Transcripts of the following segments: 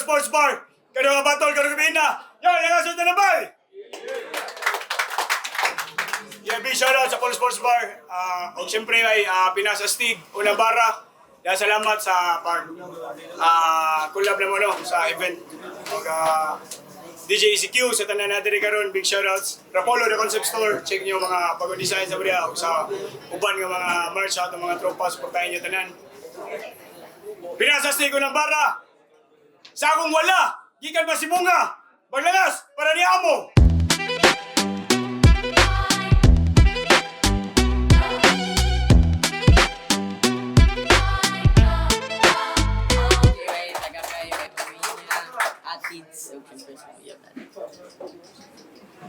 Sports Bar. Kaya nga batol, kaya nga bina. Yan, yung asunod na nabay. Yeah, big shoutout sa Paul Sports Bar. O siyempre ay Pinasa Stig, Unang Bara. Kaya salamat sa collab na mo no, sa event. DJ ECQ sa tanan natin rin karon, big shoutouts. Rapolo the Concept Store, check niyo mga bagong design sa bariya sa uban ng mga merch at mga tropa, supportahin niyo tanan. Pinasa Stig, Unang Bara. Sa akong wala, gikan ba si Bunga? Maglalas para ni Amo.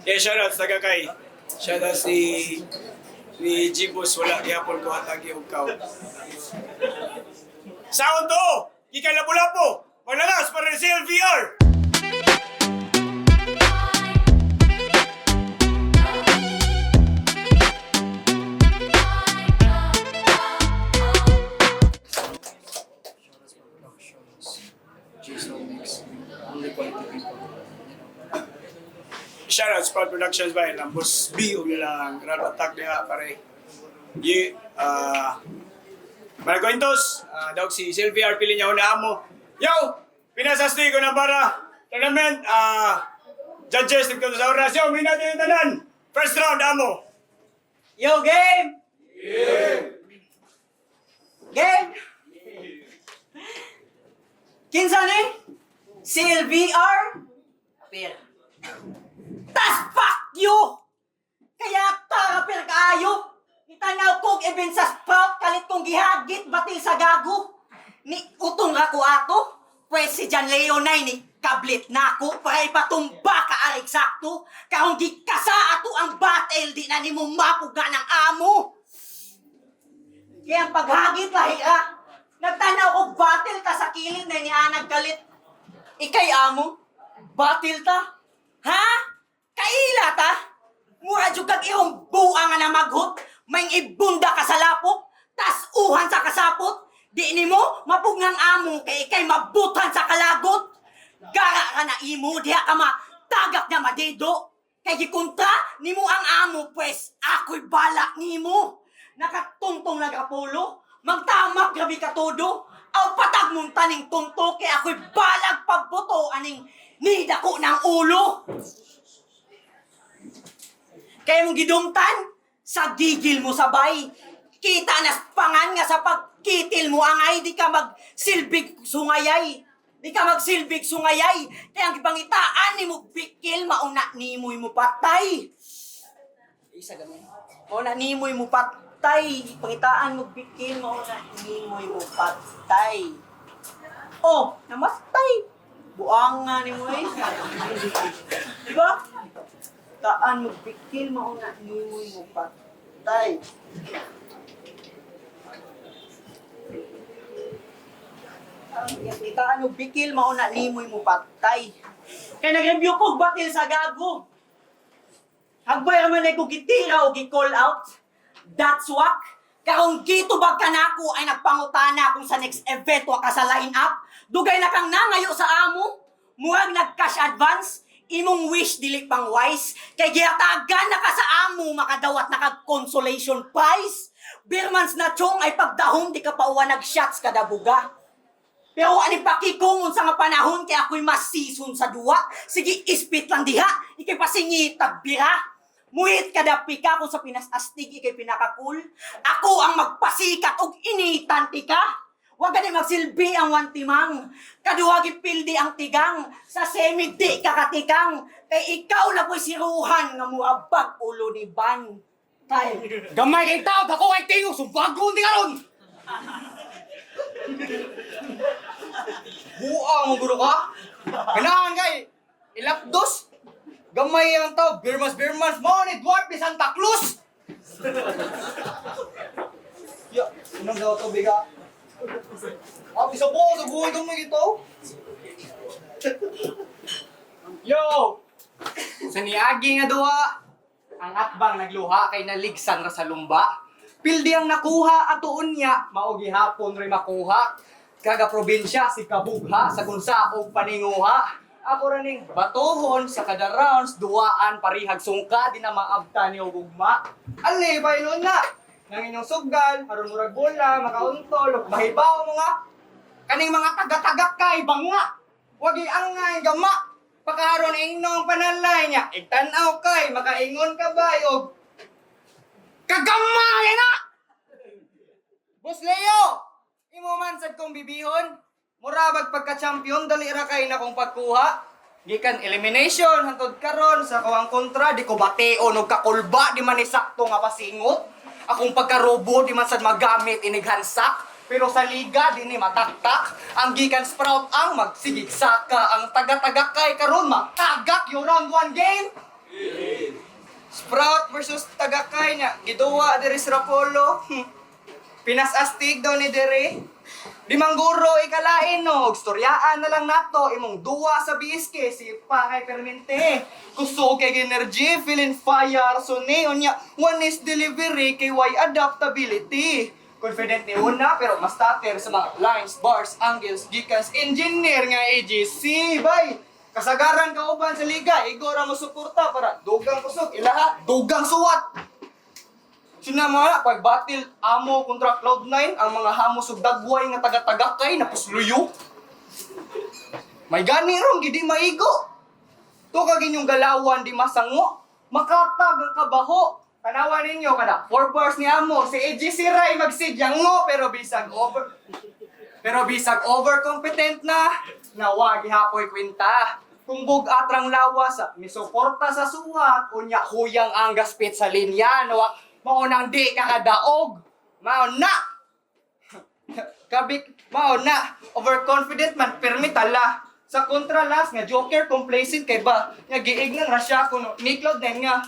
Yeah, shoutout sa Tagakay. Shoutout ni Jibos, wala gihapon ko hatagi og kaw. Sound to! Gikan lapu-lapu! Maglalas para ni CLVR! Shoutouts Proud Productions ba yun? Boss B o nilang Grand Attack niya pare. Mga kwentos, daw si Sylvia pili niya una mo. Yo! Pinasasti ko na para tournament, judges nagtuto sa oras. Yo, may natin yung tanan. First round, amo. Yo, game! Game! Kinsa ni? CLVR? Apir. Tas fuck you! Kaya tarapir kaayo! Itanaw kong event sa Sprout, kalit kong gihagit, batil sa gago. Ni utong ako ato, pues si John Leonay ni kablit na ako, para ipatumba ka arig sakto. Kahong gikasa ato ang batil, di na ni mo mapuga ng amo. Kaya ang paghagit lahi nagtanaw ko batil ka sa kilid na ni anag galit. Ikay amo, batil ta? Ha? Kaila ta? Mura jud kag ihong buang nga na maghot, may ibunda ka sa lapok, tas uhan sa kasapot. Di ni mo mapugnang amo kay ikay mabutan sa kalagot. Gara ka na imo, diha ka matagak na madido. Kay gikontra ni mo ang amo, pues ako'y balak ni mo. Nakatuntong nag-apolo, magtamak grabe ka todo. Aw patag mong taning tunto, kay ako'y balag pagbuto aning nidako ng ulo. Kaya mong gidumtan, sa gigil mo sabay. Kita nas pangan nga sa pagkitil mo angay, di ka magsilbig sungayay. Di ka magsilbig sungayay. Kaya ang ipangitaan ni mo bikil, mauna ni mo patay. Isa gamay. Mauna ni mo patay. Ipangitaan mo bikil, mauna ni mo patay. Oh, namatay. Buang nga ni mo eh. Diba? Taan mo bikil, mauna ni mo patay. Itaan mo bikil, mauna limoy mo patay. Kaya nag-review ko, batil sa gago. Hagbay naman ay kung gitira o gi-call out. That's wak. Karong gitubag ka na ako ay nagpangutana kung sa next event wa ka sa line-up. Dugay na kang nangayo sa amo. Murag nag-cash advance. Imong wish dili pang wise. Kay giyatagan na ka sa amo makadawat na kag consolation prize. Birmans na chong ay pagdahom di ka pa uwa nag-shots kada buga. Pero ani pakikong unsa nga panahon kay ako'y masison sa duwa. Sige, ispit lang diha. Ikay pasingit tagbira. Muhit kada pika kung sa pinasastig ikay pinakakul. Ako ang magpasikat og initanti ka. Huwag ka na magsilbi ang wantimang. Kaduwagi pildi ang tigang. Sa semi-di kakatikang. Kay ikaw na po'y siruhan nga muabag ulo ni Ban. Tay. Gamay kay tao, dako kay tingog, sumbagong di karon. Buang mo guro ka? Kailangan kay ilapdos. Gamay ang tao, birmas mo ni Dwarf ni Santa Cruz. Ya, unang daw to biga. Isa po sa buhay kang may ito. Yo! Sa niagi nga duha, ang atbang nagluha kay naligsan ra sa lumba. Pildi ang nakuha at unya, maugi hapon rin makuha. kaga probinsya si Kabugha sa kunsa og paninguha. Ako raning batuhon sa kada rounds, duwaan parihag sungka, di na maabta ni og ugma. Ali, bailon na! Nang inyong sugal, harun murag bola, makauntol, mahibaw mo nga. Kaning mga taga-taga kay banga. Wagi angay gama. Pagkaharon inong panalay niya, igtanaw kay, makaingon ka ba og kagamay na! Boss Leo! Imo man sad kong bibihon. Murabag pagka-champion, dali ra kay na kong pagkuha. Gikan elimination, hantod karon sa kawang kontra, di ko bateo, og kakulba, di man isakto nga pasingot. Akong pagka-robo, di man sad magamit inighansak. Pero sa liga, di ni mataktak. Ang gikan sprout ang magsigig saka. Ang taga-taga kay karon matagak yung round 1 game. Sprout versus taga-kay niya. Giduwa diri sa Rapolo. Pinasastig daw ni diri. Di mangguro ikalain no, storyaan na lang nato imong duwa sa biske si Pakay Permente. Kusog kay energy, feeling fire, so unya one is delivery kay why adaptability. Confident ni una pero mas tater sa mga lines, bars, angles, gikans, engineer nga AGC, bay. Kasagaran ka uban sa liga, igora mo suporta para dugang kusog, ilaha, dugang suwat. Sinama pagbatil amo kontra Cloud9 ang mga hamos ug dagway nga taga-tagakay na pusluyo. May gani ron gidi maigo. To kag inyong galawan di masango, makatag ang kabaho. Tanawan ninyo kada 4 bars ni amo si AGC Ray magsidyang mo pero bisag overcompetent na nawagi hapoy kwenta. Kung bugatrang lawas misuporta sa suwat unya huyang ang gaspit sa linya no. Maunang di kakadaog. Mauna. Overconfident man, permit ala. Sa kontralas nga, Joker complacent kay ba? Nga giig ng rasya ko no. Ni Cloud9 nga.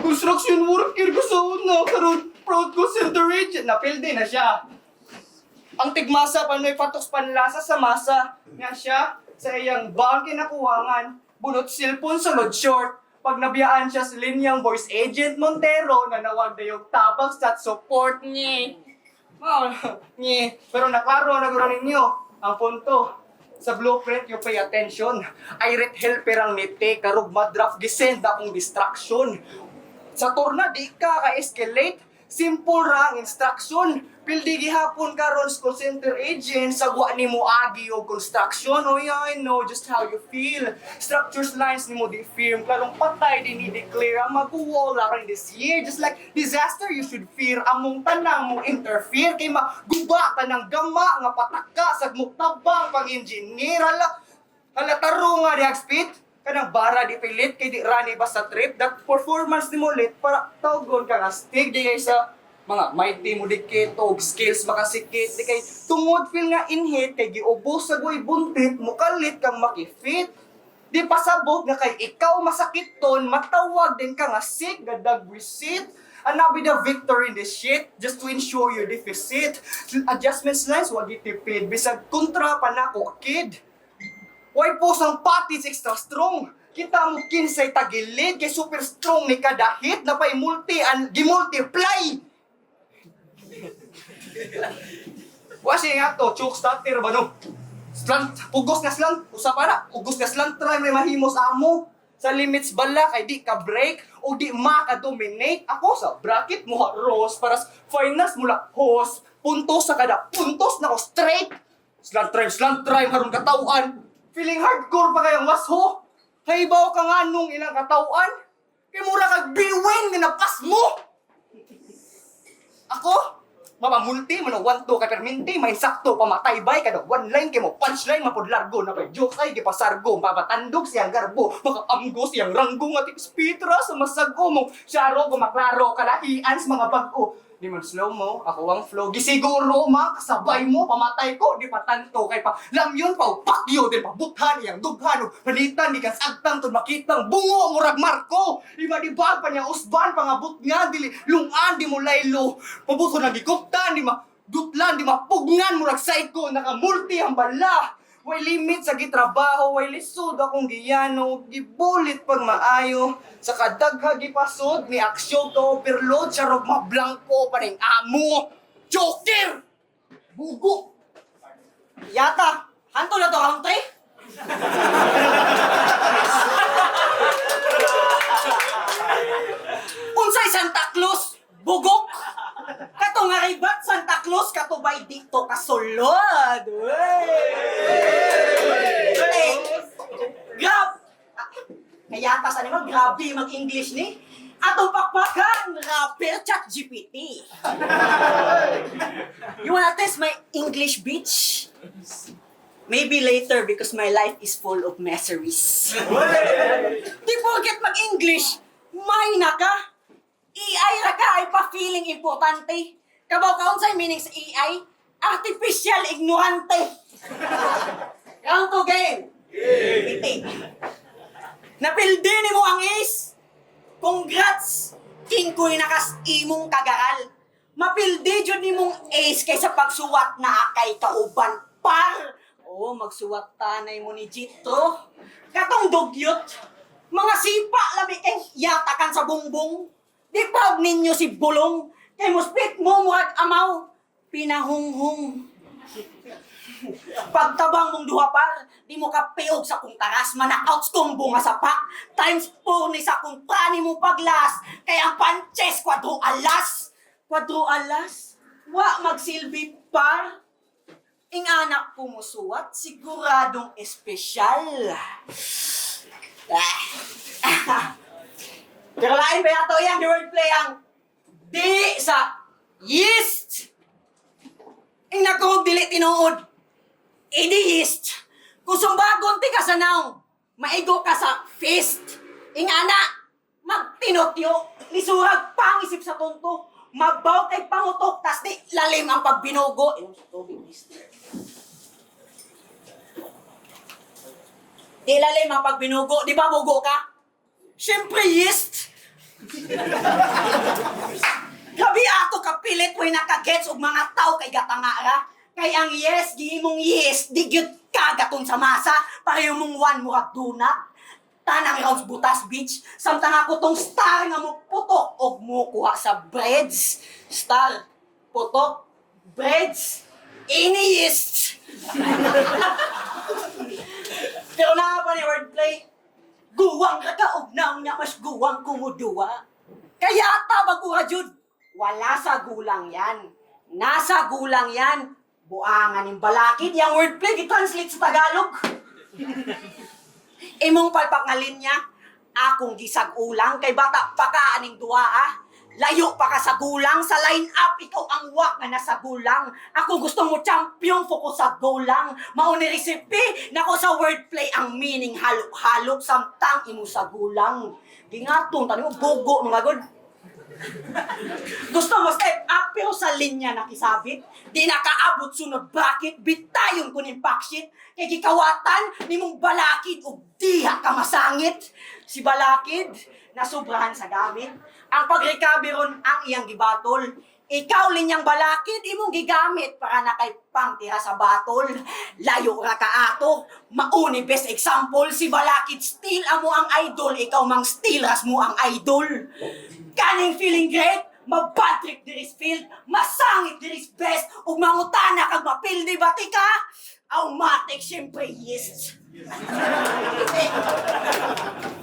Construction worker ko sa una. Karoon, proud ko center agent. Napildi na siya. Ang tigmasa pa may patos panlasa sa masa. Nga siya, sa iyang bang kinakuhangan. Bunot cellphone sulod short. Pag nabiyaan siya sa linyang voice agent Montero, nanawag na yung tabang sa support niya. Pero naklaro na guro ninyo ang punto. Sa blueprint, you pay attention. Irate helper ang nite, karug madraft gisend akong distraction. Sa torna, di ka ka-escalate. Simple ra ang instruction. Pildi gihapon karon call center agent sagwa nimo agi og construction. Oh yeah, I know just how you feel. Structures lines nimo di firm karong patay din ni declare ang mag-wall rin this year. Just like disaster you should fear among tanang mo interfere kay maguba tanang gama nga pataka sa muktabang pang engineer hala taro nga di speed kanang bara di pilit kay di rani basta trip that performance nimo lit para tawgon ka nga stig di kay sa mga mighty mo dikit o skills makasikit di kay tungod feel nga inhit kay giubos sa goy buntit mukalit kang makifit di pasabot nga kay ikaw masakit ton matawag din ka nga sick gadag visit and now be the victor in this shit just to ensure your deficit adjustments lines wag itipid bisag kontra pa nako kid why po sang patis extra strong kita mo kinsay tagilid kay super strong ni kada hit na pay multi and gimultiply. Wasi nga to, choke starter ba no? Slant, ugos nga slant, usa pa na, ugos nga slant try may mahimos amo. Sa limits bala kay di ka break o di maka-dominate. Ako sa bracket mo rose para sa finals mula host. Puntos sa kada puntos na ko straight. Slant try harong katawan. Feeling hardcore pa kayang washo. Haybaw ka nga nung ilang katawan. Kay mura kag biwin nga napas mo. Ako? Mamamulti mo na 1-2 kay perminti, may sakto pamatay bay kada one line kay mo punchline mapod largo na pay joke ay gipasargo papatandog siyang garbo makaamgo siyang ranggo nga tipspitra sa masago mo syaro gumaklaro kalahian sa mga bag-o di man slow mo ako ang flow gisiguro man kasabay mo pamatay ko di patanto kay pa lamyon pa pakyo din pabuthan iyang dughan panitan di kas agtang tud makitang bungo murag marko di ba pa niya usban pangabot nga dili lungan di mo laylo pabuto na gikuptan di ma dutlan di mapugnan murag psycho nakamulti ang bala way limit sa gitrabaho way lisod akong giyano gibulit pag maayo sa kadagha gipasod ni aksyon ka overload sa rog mablangko pa ning amo Joker bugo Yata, hanto na to round 3? Unsay Santa Claus, bugok. Kato nga ribat Santa Claus katubay dito kasulod. Eh, kaya sa naman, grabe mag-English ni. Atong pakpakan, rapper chat GPT. You wanna test my English, bitch? Maybe later because my life is full of miseries. Di porket mag-English, may na ka. AI ra ka ay pa-feeling importante. Kabaw kaon sa meaning sa AI? Artificial ignorante. Round 2 game. Biting. Napildi ni mo ang ace. Congrats. King ko'y nakas imong kagaral. Mapildi jud ni mong ace kaysa pagsuwat na kay kauban par. Oo, magsuwat tanay mo ni Jitro. Katong dugyot. Mga sipa labi kay yatakan sa bumbong. Di proud ninyo si Bulong. Kay muspit mo murag amaw. Pinahunghung. Pagtabang mong duha par, di mo ka peog sa kong taras, manakouts kong bunga sa pak, times 4 ni sa kong prani mo paglas, kaya ang panches, kwadro alas. Kwadro alas? Wa magsilbi par. Ing anak ko musuwat, siguradong espesyal. Pero lain ba yato yang wordplay ang di sa yeast? Ing nakurog dili tinuod. Ideist. Kung sumbagon ti ka sa naong, maigo ka sa fist. Ing ana, magtinotyo, lisurag pangisip sa tonto, mabaw kay pangutok, tas di lalim ang pagbinugo. Inom sa tubig, mister. Di lalim ang pagbinugo, di ba bugo ka? Siyempre, yeast. Gabi ato kapilit, way nakagets og mga tao kay gatangara. Kay ang yes, gihimong yes, di gyud kagaton sa masa, pareho mong one murag duna. Tanang rounds butas, bitch. Samtang ako tong star nga mo putok og mo kuha sa breads. Star, putok, breads, iniist. Pero na pa ni wordplay, guwang ka og naong niya mas guwang kumuduwa. Kaya tabag jud, wala sa gulang yan. Nasa gulang yan. Buangan yung balakid, yung wordplay, i-translate sa Tagalog. Imong palpak nga linya, akong gisag ulang, kay bata pa ka aning duwa Layo pa ka sa gulang, sa line-up, ikaw ang wak nga nasa gulang. Ako gusto mo champion, focus sa goal lang. Mauni recipe, nako sa wordplay, ang meaning halop-halop, samtang imo sa gulang. Gingatong, tani mo, bugo, mga god. Gusto mo step up pero sa linya nakisabit. Di nakaabot sunod bracket, bitayon kunin backshit. Kay gikawatan ni mong balakid o diha ka masangit. Si balakid nasubrahan sa gamit. Ang pag-recover ron ang iyang gibatol. Ikaw linyang balakid imong gigamit para na kay pangtira sa batol. Layo ra ka ato. Mauni best example si balakid still amo ang idol, ikaw mang still ras mo ang idol. Kaning feeling great, mabatrick diris field, masangit diris best, ug mangutana kag mapildi bati ka, automatic syempre yes.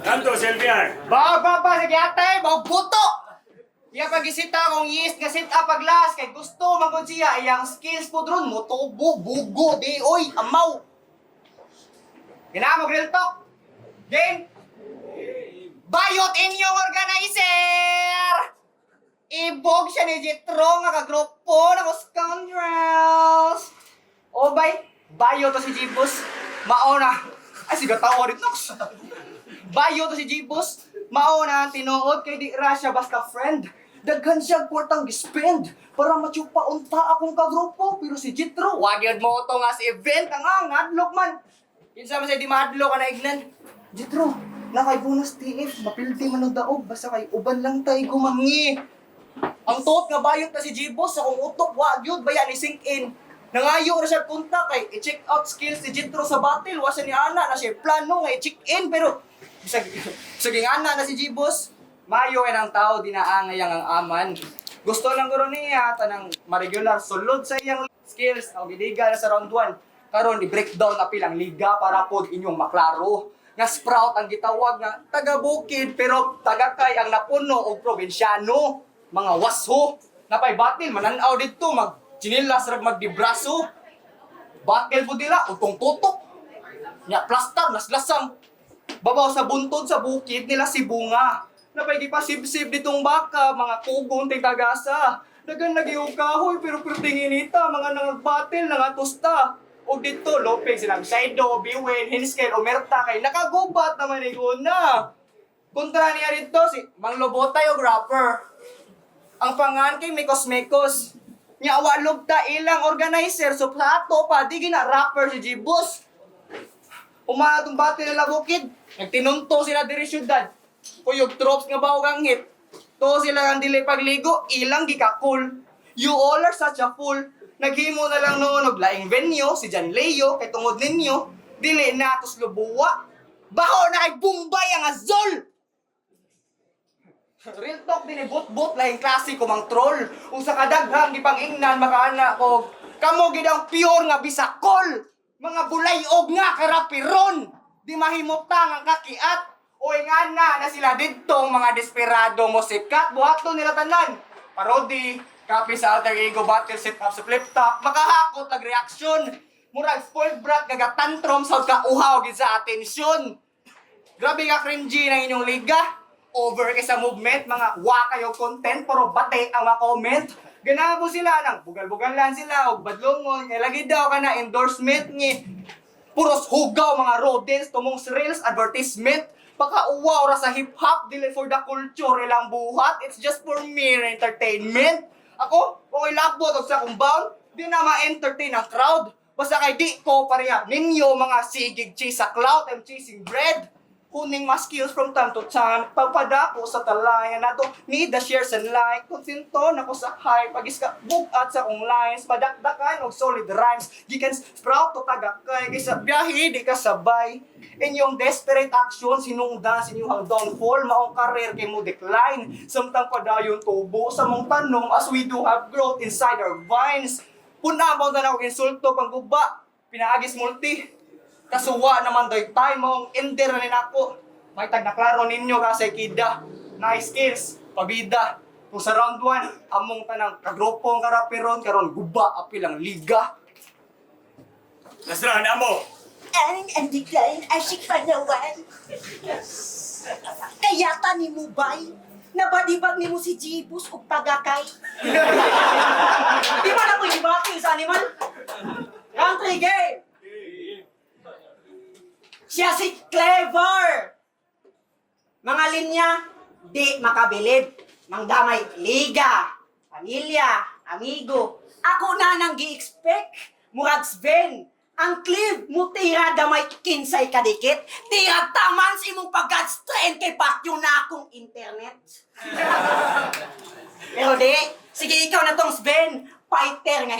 Kanto, Selviar. Ba, sige ate, magbuto! Iya pagisita akong yeast nga sit up paglas, kay gusto magod siya, iyang skills po dron, motobo, bugo, di, oy, amaw. Ginamog real talk. Game. Bayot inyong organizer! Ibog siya ni Jitro nga kagrupo na ko scoundrels! O bay, bayo to si Jibus, maona. Ay, sigatawa rin nox. Bayo to si Jibus, maona tinuod kay di ra siya basta friend. Daghan siya kwartang gispend para matsupa unta akong kagrupo. Pero si Jitro, wag yun mo to nga si event ang adlok man. Kinsa man siya di mahadlok ka na ignan. Jitro, na kay bonus TF, mapilti man ang daog, basta kay uban lang tayo gumangi. Ang tuot nga bayot na si Jibos, sa kong utok, wag yun, bayan ni sink in. Nangayo na siya punta kay i-check out skills si Jitro sa battle, wasa ni Ana na siya plano nga i-check in, pero saging Ana na si Jibos, mayo ay ng tao, dinaangayang ang aman. Gusto lang guro niya, tanang ma-regular sulod sa iyang skills, ang gidiga na sa round 1. Karon i-breakdown na pilang liga para pod inyong maklaro. Nga Sprout ang gitawag nga taga-bukid pero taga-kay ang napuno og probinsyano. Mga waso. Napay batil, mananaw dito, mag-chinilas rag magdibraso. Batil po nila, utong tutok. Nya plaster, naslasam. Babaw sa buntod sa bukid nila si Bunga. Napay di pa sib-sib ditong baka, mga kugon ting tagasa. Dagan nagyog kahoy pero pertinginita, mga nangagbatil, nangatusta. O dito, Lopeng, silang Saido, Biwin, Hinskel, Omerta, kay nakagubat naman na. Kontra niya rito, si Mang Lobotay o rapper. Ang pangan kay Mikos-Mikos. Nya awalog ta ilang organizer, so plato pa, di gina rapper si Jibus. Umatong bati nila bukid, nagtinunto sila diri syudad. Kuyog tropes nga bawang hit. To sila ang dili pagligo, ilang gikakul. You all are such a fool. Naghimo na lang noon og laing venue, si Jan Leo, kay tungod ninyo, dili na tos lubuwa. Baho na kay Bombay ang azol! Real talk din but-but laing klase ko mang troll. Kung sa kadaghang gipangingnan makaana ko, kamo gid ang pure nga bisakol. Mga bulay-og nga karapiron. Di mahimutang ang kakiat. O nga na sila dito mga desperado mo sikat. Buhaton nila tanan. Parody, copy sa alter ego battle set up sa flip top. Makahakot ag reaksyon. Murag spoiled brat kaga tantrum sa kauhaw gid sa atensyon. Grabe ka cringy ng inyong liga. Over kay sa movement, mga wakayo content, puro bate ang mga comment. Ganahan po sila nang bugal-bugal lang sila o badlongon. Kaya lagi daw ka na endorsement ni puros hugaw mga rodents, tumong reels, advertisement. Pakauwaw ra sa hip-hop, dili for the culture ilang buhat. It's just for mere entertainment. Ako, okay labot og sa compound, di na ma-entertain ang crowd. Basta kay di ko pareha ninyo mga sigig chase sa clout, I'm chasing bread. Kuning mga skills from time to time, pagpadako sa talayan na to, need the shares and like, konsinto na ko sa hype, pag-iska bugat sa kong lines, padakdakan og solid rhymes, gikan sprout to tagakay, kaysa biyahe, di ka sabay. Inyong desperate action, sinungdan sa inyong downfall, maong career kay mo decline, samtang padayon tubo sa mong tanong, as we do have growth inside our vines. Puna mo na ako insulto, pangguba, pinaagis multi, kasuwa naman doy time mong ender na ako. May tag na klaro ninyo kasi kida. Nice skills, pabida. Kung sa round 1, among tanang kagropong karapiron karon guba apilang liga. Last round, amo. Ang diglain asik panawan. Kaya ni mo bay, nabadibag ni mo si Jibus o pagakay. Di ba na ko ibati sa animal? Country game! Siya si Clever! Mga linya, di makabilib. Mangdamay, liga, pamilya, amigo. Ako na nang gi-expect. Murag Sven, ang Clive mo tira damay kinsay kadikit. Tira taman si mong pag-strain kay pakyo na akong internet. Pero di, sige ikaw na tong Sven, fighter nga.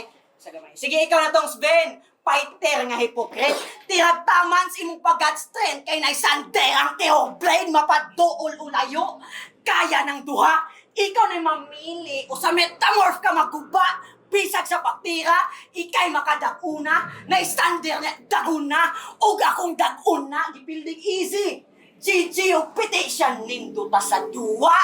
Sige ikaw na tong Sven, fighter nga hipokrit. Tirag taman si mong pag-strength kay naisander ang teoblade mapadool ulayo. Kaya ng duha, ikaw na mamili o sa metamorph ka maguba. Bisag sa paktira, ikay makadaguna, naisander na daguna, o akong daguna, di building easy. GG o petition ninduta sa duwa.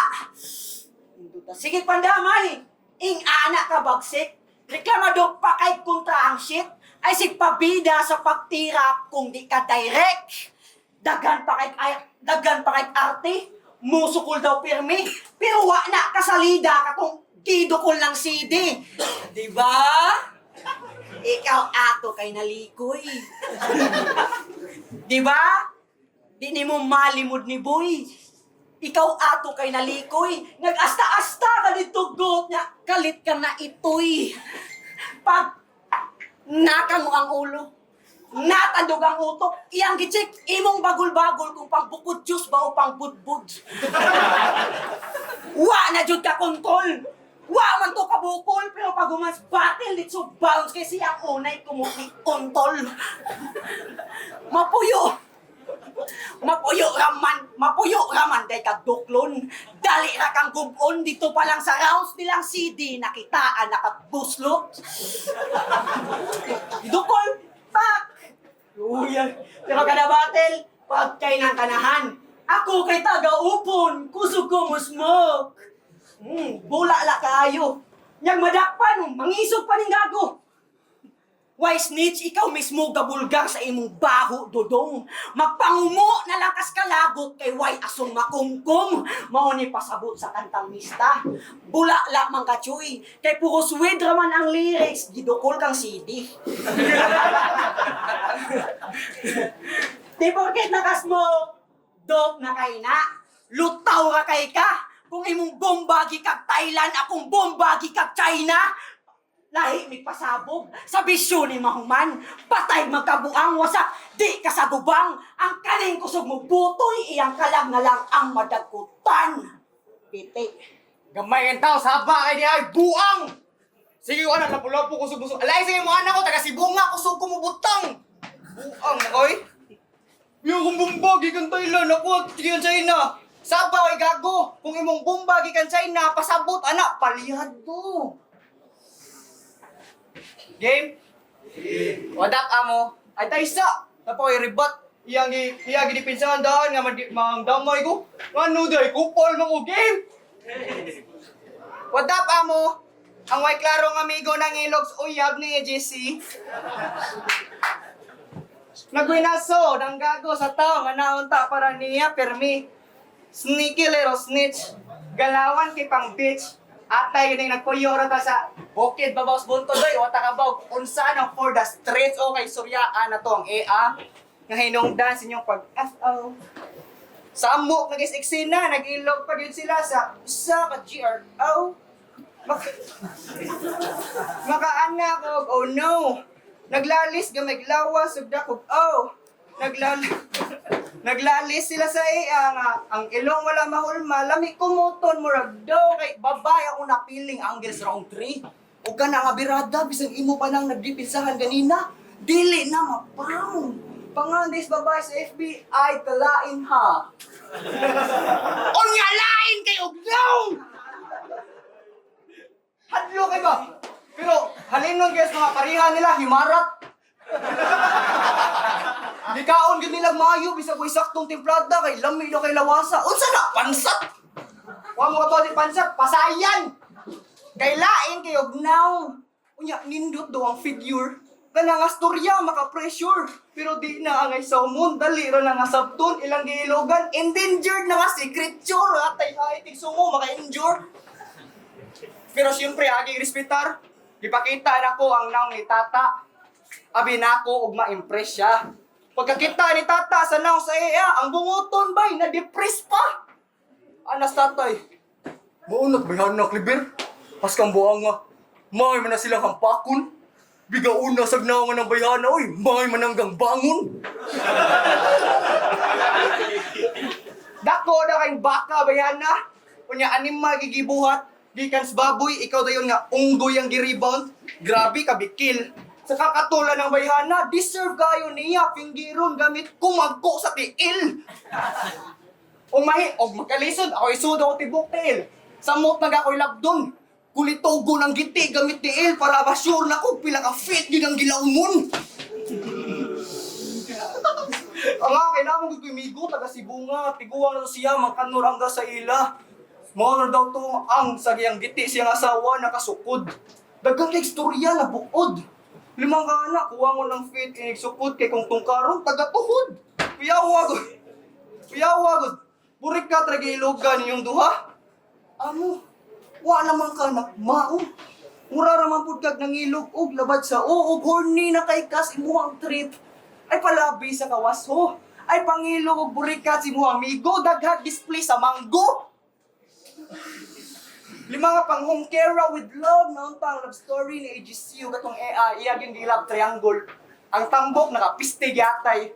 Ninduta, sige pandamay, ing anak ka bagsik, reklamado pa kay kontra ang shit, ay si pabida sa pagtira kung di ka direct. Dagan pa kay arte, musukol daw pirmi, pero wa na kasalida katong kidukol ng CD. Diba? Ikaw ato kay nalikoy. Diba? Di ni mo malimod ni boy. Ikaw ato kay nalikoy. Nag-asta-asta ka dito got niya. Kalit ka na itoy. Pag naka mo ang ulo, natandog ang utok, iyang gichik, imong bagol-bagol kung pang bukod juice ba o pang budbud. Wa na jud ka kontrol. Wa man to kabukol, pero pag umas battle, dito bounce kay siyang unay kumuki kontol. Mapuyo raman day kagduklon. Dali ra kang gubon dito pa lang sa rounds nilang CD nakitaan nakagbuslot. Dukol, pak! Uyan, pero kada battle, pag kay ng kanahan, ako kay taga-upon, kusog ko mo smoke. Bula la kayo. Yang madakpan, mangisog pa ning gago. Why snitch, ikaw mismo gabulgar sa imong baho, dodong. Magpangumo na lakas kalagot kay why asong makumkum. Mao ni pasabot sa kantang mista. Bula la man ka chuy, kay puro swed raman ang lyrics, gidukol kang CD. Di porket nakasmoke, dope na kay na. Lutaw ra kay ka. Kung imong bombagi kag Thailand, akong bombagi kag China. Lahi mi pasabog sa bisyo ni mahuman. Patay magkabuang wasak, di ka sa gubang. Ang kaling kusog mo butoy, iyang kalag na lang ang madagkutan. Piti. Gamay ang tao, saba kay di ay buang! Sige ko anak, lapu-lapu kusog-busog. Alay, sige mo anak ko, taga Sibunga, kusog ko mo butang! Buang, oy! Yung kung bumbagi kang Thailand, ako, sige kan China! Saba, oy gago! Kung imong bumbagi kan China, pasabot, anak, palihad to! Game? Wadak amo. Ay tayo isa. Tapoy ribat. Iyang gidipinsahan daan nga mang damay ko. Ngano day kupol mo ko game. Wadak amo. Ang way klarong amigo ng Ilogs uyab ni JC. Nagwinaso ng gago sa tao nga naunta para niya permi. Sneaky little snitch. Galawan kay pang bitch. Atay yun yung nagpuyoro ta sa bukid babaws bunto doy wata ka ba unsa ang for the streets o kay suryaan na to ang EA nga hinungdan sa inyong pag-FO sa amok nag-is-eksena nag-ilog pa yun sila sa usa ka GRO makaanak og oh no naglalis gamay lawas ug dakog oh naglalis sila sa iya nga ang ilong wala mahulma lami kumuton murag daw kay babay ako napiling Angels round 3 ug kana nga birada bisag imo pa nang nagdipinsahan ganina dili na mapang pangandis babay sa FBI kalain ha unya lain kay og daw hadlo kay ba pero halinon guys mga parihan nila himarat di kaon gid nilang maayo bisag ko'y saktong timplada kay lami do kay lawasa. Unsa na pansat? Wa mo ka pansat, pasayan. Kay lain kay og now. Unya nindot do ang figure. Kana nga storya maka-pressure. Pero di na angay salmon dali ra na nga sabton ilang giilogan endangered na nga si creature atay hay tigsungo maka-injure. Pero siyempre agi respetar. Gipakita nako ang naong ni tata. Abi nako og ma-impress siya. Pagkakita ni tata sa naong sa iya, ang bunguton bay na-depress pa. Anas tatay. Maunat bay hanak liber. Pas kang buang nga. May man na silang hampakon. Bigauna sag naong ng bayana oy, may mananggang bangon. Dako na kayong baka bayana. Unya anim magigibuhat. Gikans baboy, ikaw dayon nga unggoy ang girebound. Grabe ka bikil. Sa kakatulan ng bayhana, deserve kayo niya pinggiron gamit kumagko sa tiil. O magkalisod, ako isudo ko tibok tiil. Samot nag ako'y labdon. Kulitogo ng giti gamit tiil para ma-sure na kung pila ka fit yun ang gilawmon. Ang nga, kailangan ko kumigo, taga Sibunga, tiguang na to siya, mangkanurangga sa ila. Mauna daw to ang sagyang giti siyang asawa nakasukod. Dagang ekstorya na bukod. Limang ka anak, kuha mo ng fit, inigsukod kay kung tungkarong taga-tuhod. Piyawagod. Burik ka trag-ilogan ninyong duha. Ano? Wa naman ka na, mao. Mura raman pud kag nangilog og labad sa uog horny na kay kas imuhang trip. Ay palabi sa kawaso. Ay pangilog og burikat si imuhang amigo daghag display sa manggo. Lima nga pang home care with love na untang love story ni AGCU katong iyag yung dilab triangle. Ang tambok nakapiste gyatay.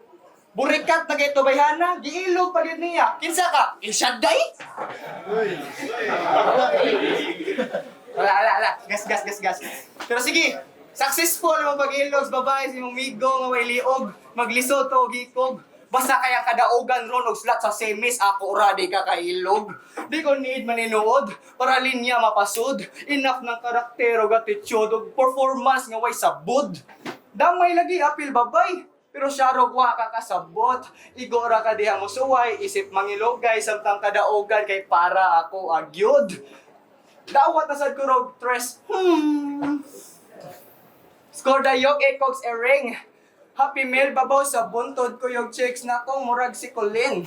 Burikat na kay bayhana, giilog pa gyud niya. Kinsa ka? Inshaday? Ala. Gas. Pero sige, successful ang pag-ilog sa babae si mong migo nga way liog, maglisod to gikog. Basta kaya kadaugan ron og slat sa semis ako ready ka kailog. Di ko need maninuod para linya mapasud. Enough ng karakter og attitude og performance nga way sabod. Damay lagi apil babay. Pero siya rog wa ka kasabot. Igora ka diha mo suway, isip mangilogay samtang kadaogan kay para ako agyod. Dawat na sad ko rog tres. Score dayog ekogs ering. Happy meal babaw sa buntod ko yung chicks na kong murag si Colin.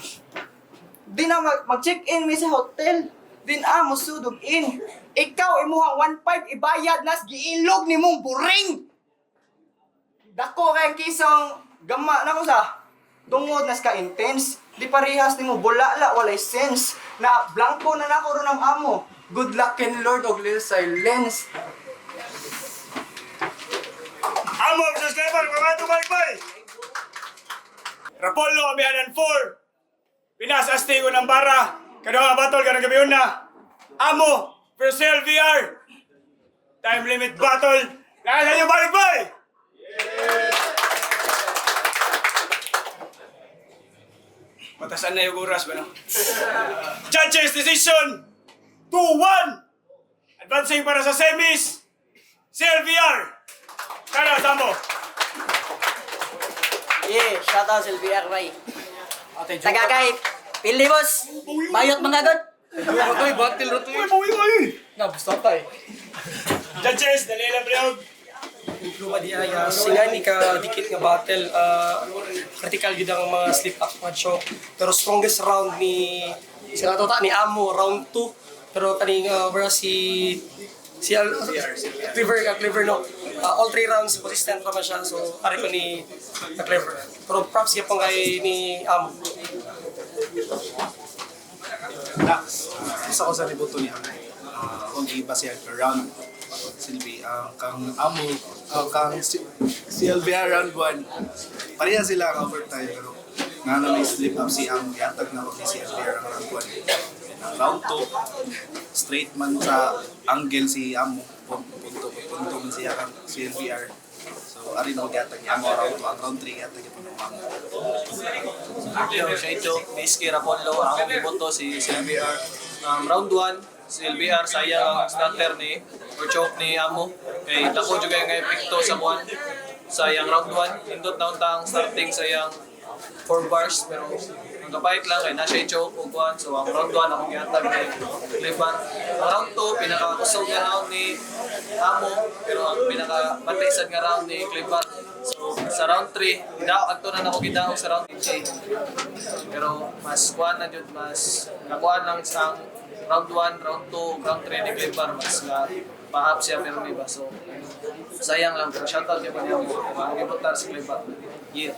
Di na mag-check-in mi sa hotel. Din mo sudog in. Ikaw imuhang 1.5 ibayad nas giilog ni mong buring. Dako kayang kisang gama na ko sa tungod nas ka intense. Di parehas nimo bulala walay sense. Na blanco na nako ron ang amo. Good luck ken Lord og lil silence. Amo ang subscriber, mga tumaybay! Rapolo, Amihanan 4. Pinas Astigo ng Bara. Kada mga battle, kada gabi na. Amo versus LVR. Time limit battle. Lahat sa inyo balikbay! Matasan na yung oras ba no? Judges decision 2-1. Advancing para sa semis. Si LVR. Kaya, Sambo. Yeah, shout out sa LBR, bay. Tagakay, pili boss. Bayot mga god. Rotoy, batil rotoy. Na, basta tayo. Judges, dali lang breog. Sila ni ka dikit nga battle, critical gid ang mga slip up match show. Pero strongest round ni sila tota ni Amo round 2. Pero kaning whereas si Clever no. All 3 rounds consistent naman siya. So ari ko ni Clever. Pero props gyapon kay ni Amo. Isa ko sa ributo niya. Kung iba siya round Silvi, kang Amo, kang si LBR round 1. Pareha sila ang overtime pero nga na may slip up si Amo, yatag na ko ni si LBR ang round 1. Ang round 2, straight man sa angle si Amo, punto man siya kang si LBR. So, ari na yatag ni Amo round 2, ang round 3 yatag niya po ng Amo. Yo, siya ito, Miski Rapolo, ang iboto si LBR. Round 1, si LBR sayang ang starter ni or choke ni Amo. Kay dako juga yung epekto sa buwan. Sayang round 1, indot na untang starting sayang 4 bars pero ang kapait lang kay nasa choke o buwan. So ang round 1 akong gihatag ni Clipper. Ang round 2, pinaka-kusog nga round ni Amo pero ang pinaka-matisad nga round ni Clipper. So sa round 3, agto na ako gidaog sa round 3. Pero mas kuan na jud, mas nakuan lang sa round 1, round 2, round 3 ni Clipper, mas na pa-up siya pero may baso. Sayang lang pero shoutout niya pa niya. Ang ibotar si Clipper. Yeah.